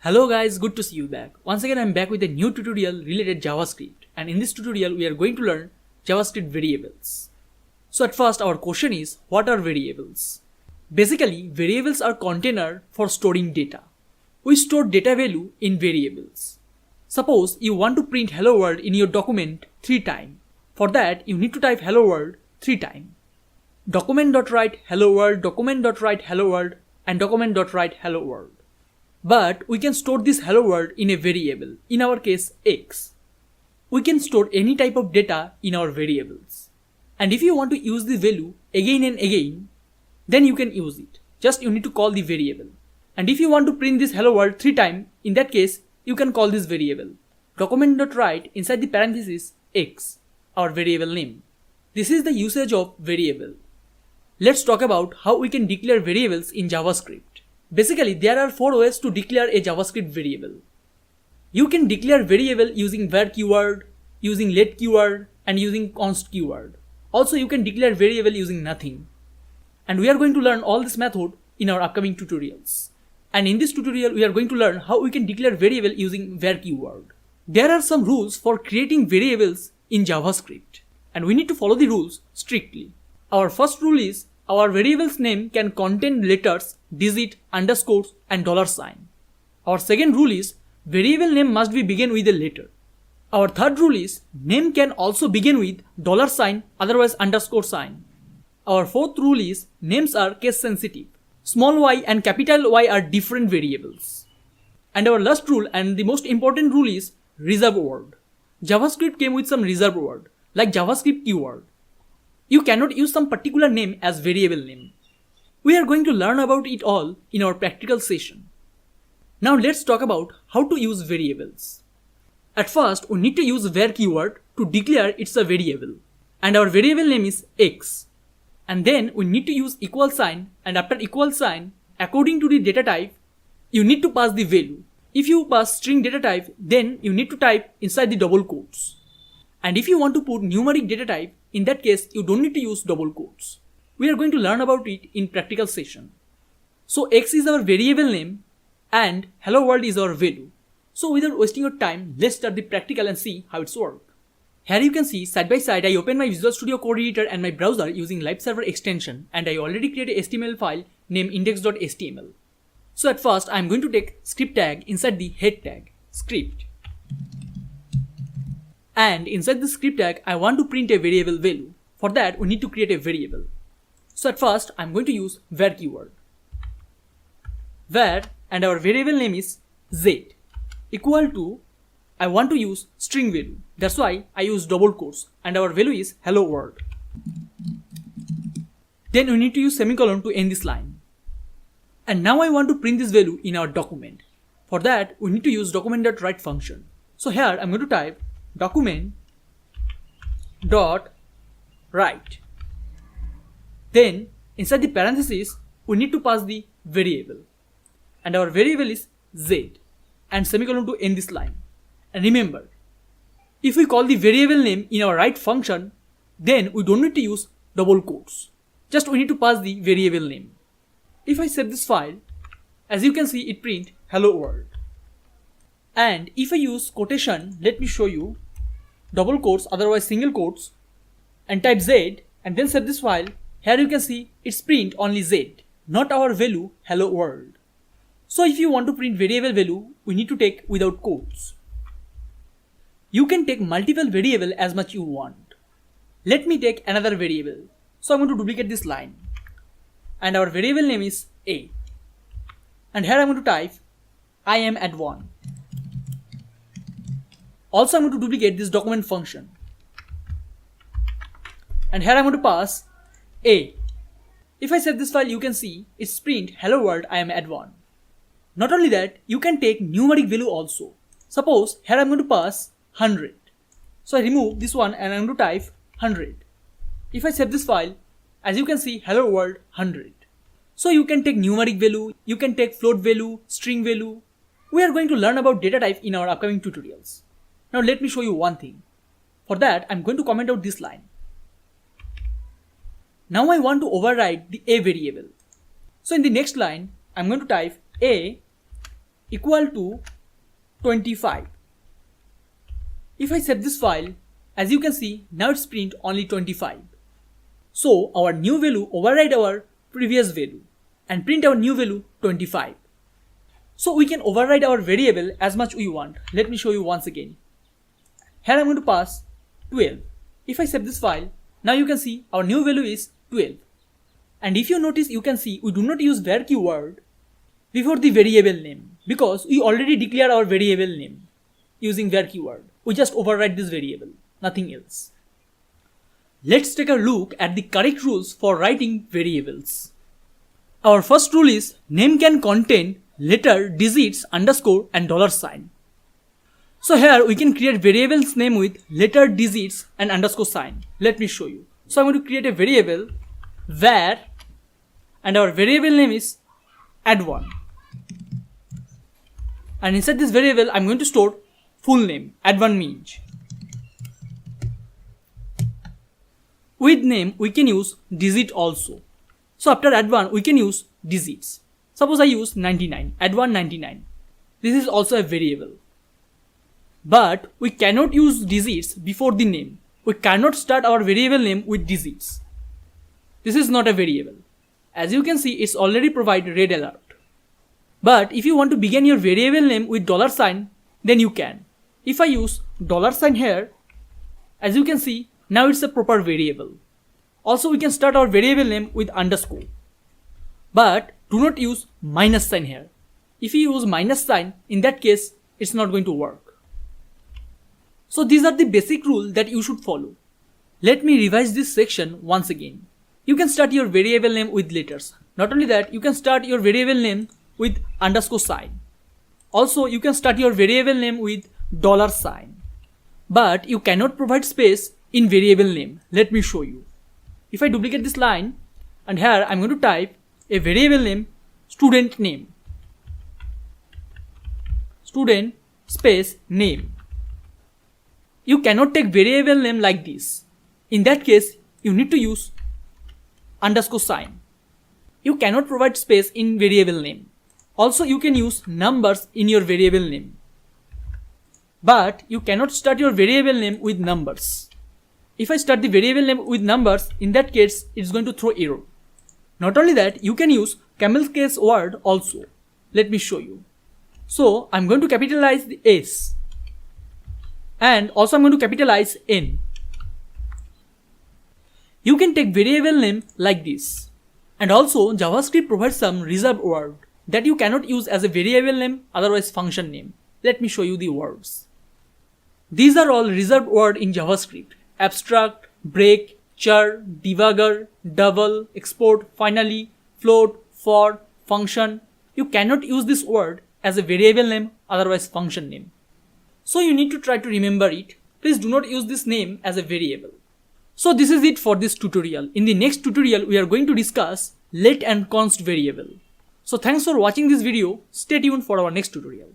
Hello guys, good to see you back. Once again I'm back with a new tutorial related JavaScript, and in this tutorial we are going to learn JavaScript variables. So at first our question is, what are variables? Basically variables are container for storing data. We store data value in variables. Suppose you want to print hello world in your document 3 times. For that you need to type hello world 3 times. Document.write hello world, document.write hello world, and document.write hello world. But we can store this hello world in a variable, in our case x. We can store any type of data in our variables. And if you want to use the value again and again, then you can use it. Just you need to call the variable. And if you want to print this hello world 3 times, in that case, you can call this variable. Document.write inside the parenthesis x, our variable name. This is the usage of variable. Let's talk about how we can declare variables in JavaScript. Basically, there are 4 ways to declare a JavaScript variable. You can declare variable using var keyword, using let keyword, and using const keyword. Also, you can declare variable using nothing. And we are going to learn all this method in our upcoming tutorials. And in this tutorial, we are going to learn how we can declare variable using var keyword. There are some rules for creating variables in JavaScript, and we need to follow the rules strictly. Our first rule is, our variable's name can contain letters, digit, underscores, and $sign. Our second rule is, variable name must be begin with a letter. Our third rule is, name can also begin with $sign, otherwise underscore sign. Our fourth rule is, names are case sensitive. Small y and capital Y are different variables. And our last rule and the most important rule is reserve word. JavaScript came with some reserve word, like JavaScript keyword. You cannot use some particular name as variable name. We are going to learn about it all in our practical session. Now let's talk about how to use variables. At first, we need to use var keyword to declare it's a variable. And our variable name is x. And then we need to use equal sign, and after equal sign, according to the data type, you need to pass the value. If you pass string data type, then you need to type inside the double quotes. And if you want to put numeric data type, in that case, you don't need to use double quotes. We are going to learn about it in practical session. So x is our variable name and hello world is our value. So without wasting your time, let's start the practical and see how it's work. Here you can see side by side I open my Visual Studio Code Editor and my browser using live server extension, and I already created a HTML file named index.html. So at first I am going to take script tag inside the head tag, script. And inside the script tag, I want to print a variable value. For that, we need to create a variable. So at first, I'm going to use var keyword. Var, and our variable name is z, equal to, I want to use string value. That's why I use double quotes, and our value is hello world. Then we need to use semicolon to end this line. And now I want to print this value in our document. For that, we need to use document.write function. So here, I'm going to type document.write. Then inside the parentheses we need to pass the variable, and our variable is z, and semicolon to end this line. And remember, if we call the variable name in our write function, then we don't need to use double quotes. Just we need to pass the variable name. If I save this file, as you can see it print hello world. And if I use quotation, let me show you, double quotes, otherwise single quotes, and type z, and then save this file, here you can see it's print only z, not our value hello world. So if you want to print variable value, we need to take without quotes. You can take multiple variable as much you want. Let me take another variable. So I'm going to duplicate this line. And our variable name is a. And here I'm going to type I am at 1. Also, I'm going to duplicate this document function. And here I'm going to pass a. If I save this file, you can see it's print hello world I am at 1. Not only that, you can take numeric value also. Suppose here I'm going to pass 100. So I remove this one and I'm going to type 100. If I save this file, as you can see hello world 100. So you can take numeric value, you can take float value, string value. We are going to learn about data type in our upcoming tutorials. Now let me show you one thing. For that, I'm going to comment out this line. Now I want to override the a variable. So in the next line, I'm going to type a equal to 25. If I save this file, as you can see, now it's print only 25. So our new value override our previous value and print our new value 25. So we can override our variable as much we want. Let me show you once again. Here I'm going to pass 12. If I save this file, now you can see our new value is 12. And if you notice, you can see we do not use var keyword before the variable name because we already declare our variable name using var keyword. We just override this variable, nothing else. Let's take a look at the correct rules for writing variables. Our first rule is name can contain letter, digits, underscore and $sign. So here we can create variables name with letter, digits and underscore sign. Let me show you. So I'm going to create a variable var and our variable name is add1. And inside this variable I'm going to store full name add1 means. With name we can use digit also. So after add1 we can use digits. Suppose I use 99, add1 99. This is also a variable. But we cannot use digits before the name. We cannot start our variable name with digits. This is not a variable. As you can see, it's already provided red alert. But if you want to begin your variable name with $sign, then you can. If I use $sign here, as you can see, now it's a proper variable. Also we can start our variable name with underscore. But do not use minus sign here. If you use minus sign, in that case, it's not going to work. So these are the basic rules that you should follow. Let me revise this section once again. You can start your variable name with letters. Not only that, you can start your variable name with underscore sign. Also, you can start your variable name with $sign. But you cannot provide space in variable name. Let me show you. If I duplicate this line, and here I'm going to type a variable name student name. Student space name. You cannot take variable name like this. In that case, you need to use underscore sign. You cannot provide space in variable name. Also, you can use numbers in your variable name. But you cannot start your variable name with numbers. If I start the variable name with numbers, in that case, it's going to throw error. Not only that, you can use camel case word also. Let me show you. So, I'm going to capitalize the S. And also I'm going to capitalize N. You can take variable name like this. And also JavaScript provides some reserved word that you cannot use as a variable name, otherwise function name. Let me show you the words. These are all reserved words in JavaScript. Abstract, break, char, debugger, double, export, finally, float, for, function. You cannot use this word as a variable name, otherwise function name. So you need to try to remember it. Please do not use this name as a variable. So this is it for this tutorial. In the next tutorial, we are going to discuss let and const variable. So thanks for watching this video. Stay tuned for our next tutorial.